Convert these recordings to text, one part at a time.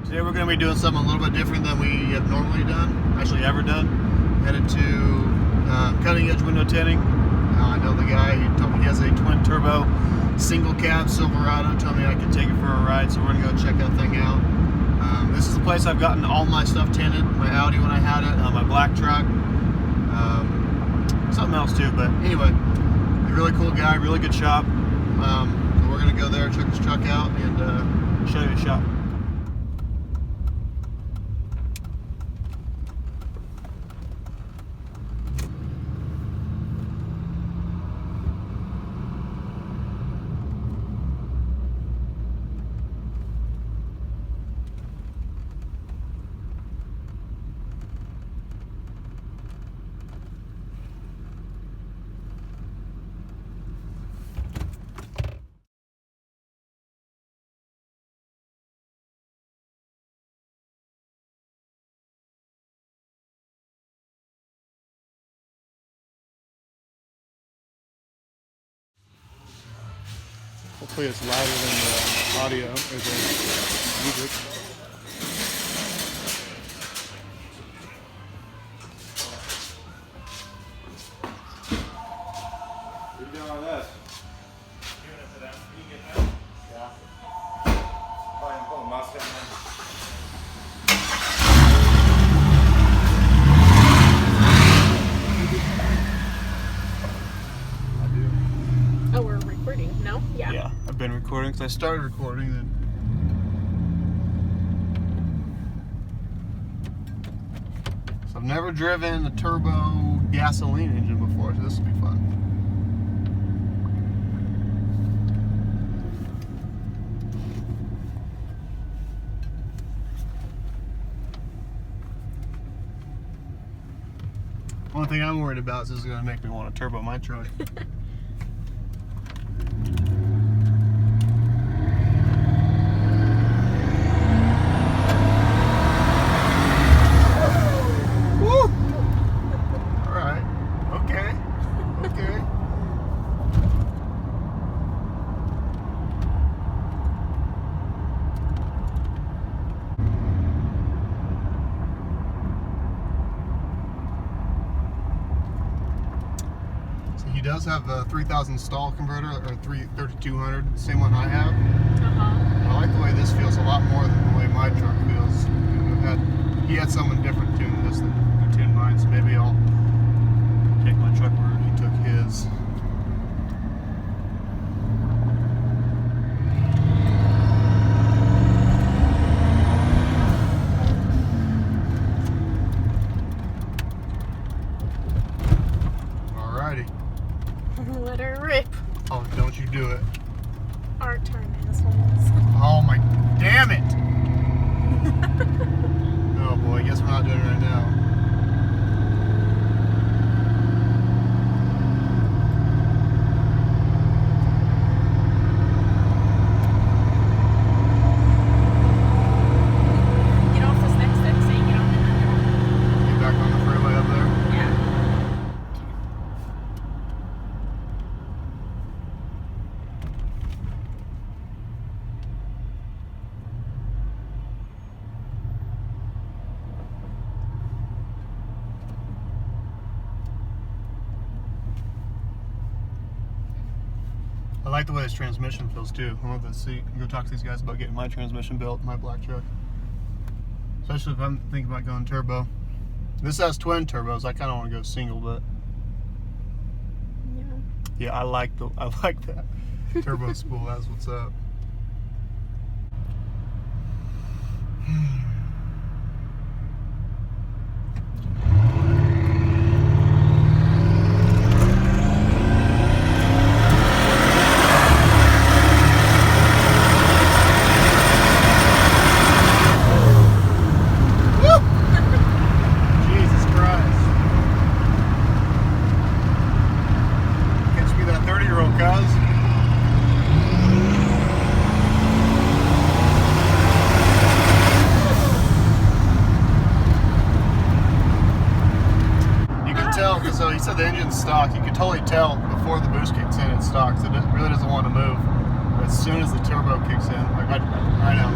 Today we're going to be doing something a little bit different than we have normally done, actually ever done. Headed to cutting edge window tinting. I know the guy, he told me he has a twin turbo single cab Silverado, told me I could take it for a ride, so we're going to go check that thing out. This is the place I've gotten all my stuff tinted, my Audi when I had it, my black truck, something else too, but anyway, a really cool guy, really good shop. So we're going to go there, check his truck out, and show you the shop. Hopefully it's louder than the audio or the music. What are you doing on this? Giving it to them. Can you get that? Yeah. Probably pull a Mustang in. Oh, we're recording. No? Yeah. Yeah, I've been recording because I started recording then. So I've never driven a turbo gasoline engine before, so this will be fun. Only thing I'm worried about is this is going to make me want to turbo my truck. He does have a 3000 stall converter, or 3200, same one I have. I like the way this feels a lot more than the way my truck feels. He had someone different tune this than tuned mine, so maybe I'll take my truck where he took his. Alrighty. Let her rip. Oh, don't you do it. Our turn, assholes. Oh my, damn it! Oh boy, I guess we're not doing it right now. Get off this next exit, get on the middle. Get back on the freeway up there. Yeah. I like the way this transmission feels too. I want to see, go talk to these guys about getting my transmission built, my black truck. Especially if I'm thinking about going turbo. This has twin turbos. I kind of want to go single, but yeah, I like that turbo spool. That's what's up. Jesus Christ. Catch me that 30-year-old, cuz. You can tell, because he said the engine's stock. You can totally tell before the boost kicks in, it's stock. So it really doesn't want to move. But as soon as the turbo kicks in, like right now.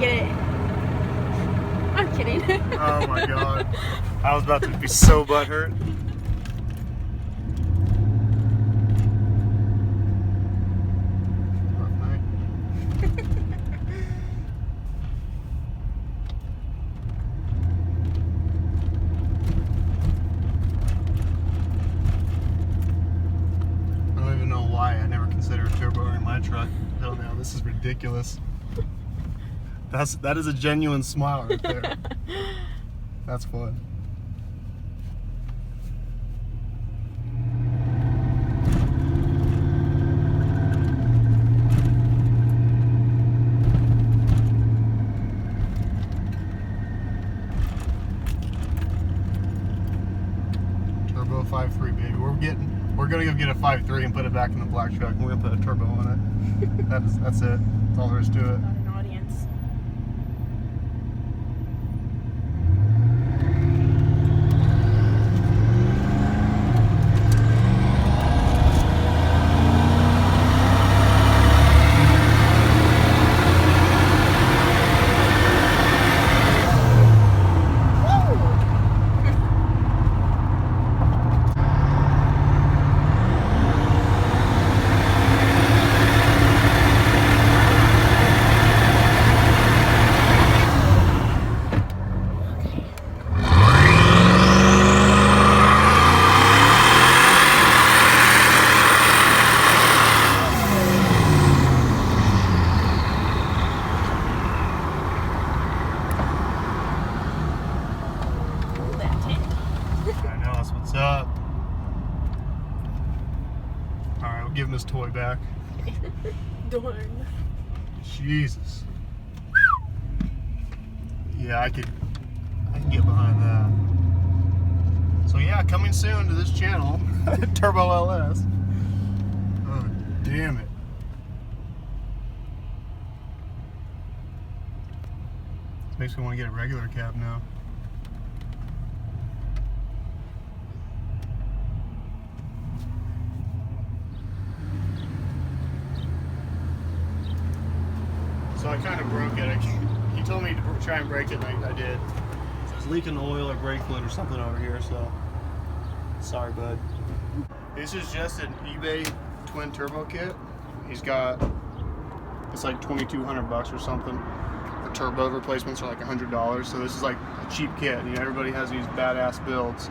get it. I'm kidding. Oh my god. I was about to be so butthurt. Rough night. I don't even know why I never considered a turbo in my truck. Hell no, this is ridiculous. That is a genuine smile right there. That's fun. Turbo 5.3, baby. We're gonna go get a 5.3 and put it back in the black truck, and we're gonna put a turbo on it. That's it. That's all there is to it. Not an audience. What's up? Alright, we'll give him his toy back. Darn. Jesus. Yeah, I can get behind that. So yeah, coming soon to this channel, Turbo LS. Oh, damn it. This makes me want to get a regular cab now. So I kind of broke it. He told me to try and break it, and I did. So it's leaking oil or brake fluid or something over here, so sorry, bud. This is just an eBay twin turbo kit. He's got, it's like $2,200 or something. The turbo replacements are like $100, so this is like a cheap kit. You know, everybody has these badass builds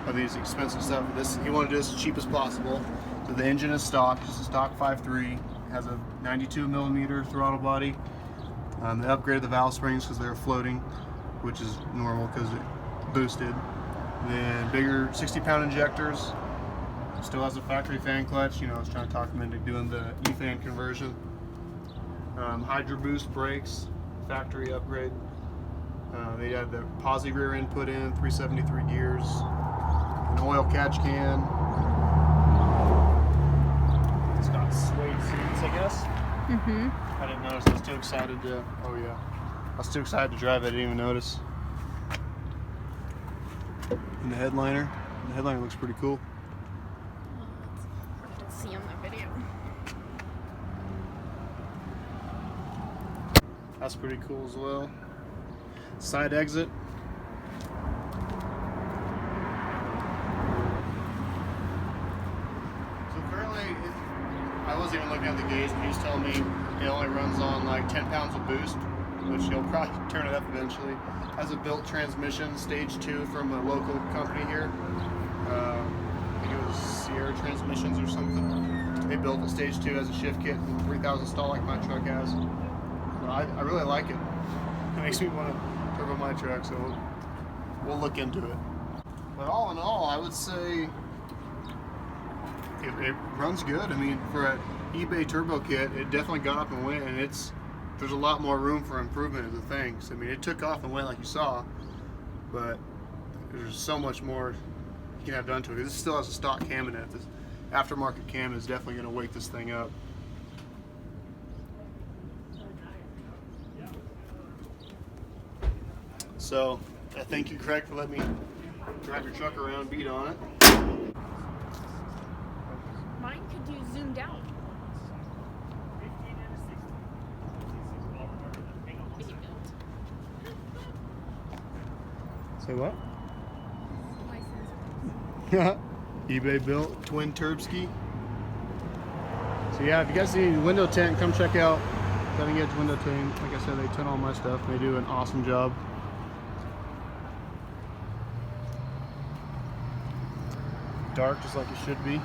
of these expensive stuff. This, he wanted it as cheap as possible. So the engine is stock, just a stock 5.3. Has a 92mm throttle body. They upgraded the valve springs because they were floating, which is normal because it boosted. Then bigger 60-pound injectors. Still has a factory fan clutch. You know, I was trying to talk him into doing the E-fan conversion. Hydro boost brakes, factory upgrade. They had the posi rear end put in, 373 gears, an oil catch can. It's got suede seats, I guess. Mm-hmm. I didn't notice. I was too excited to. Oh yeah, I was too excited to drive it. I didn't even notice. And the headliner. The headliner looks pretty cool. Hard to see on the video. That's pretty cool as well. Side exit. So currently, I wasn't even looking at the gauge, but he's telling me it only runs on like 10 pounds of boost, which he'll probably turn it up eventually. Has a built transmission, stage 2 from a local company here. I think it was Sierra Transmissions or something. They built a stage 2 as a shift kit and 3,000 stall like my truck has. So I really like it. It makes me want to turbo my truck, so we'll look into it. But all in all, I would say it runs good. I mean, for an eBay turbo kit, it definitely got up and went, and there's a lot more room for improvement of the things. I mean, it took off and went like you saw, but there's so much more you can have done to it. This still has a stock cam in it. This aftermarket cam is definitely going to wake this thing up. So, I thank you, Craig, for letting me drive your truck around and beat on it. Mine could do zoomed out. Baby. Say what? eBay built Twin Turbski. So yeah, if you guys need window tint, come check out Cutting Edge Window Tinting. Like I said, they tint all my stuff. They do an awesome job. Dark, just like it should be.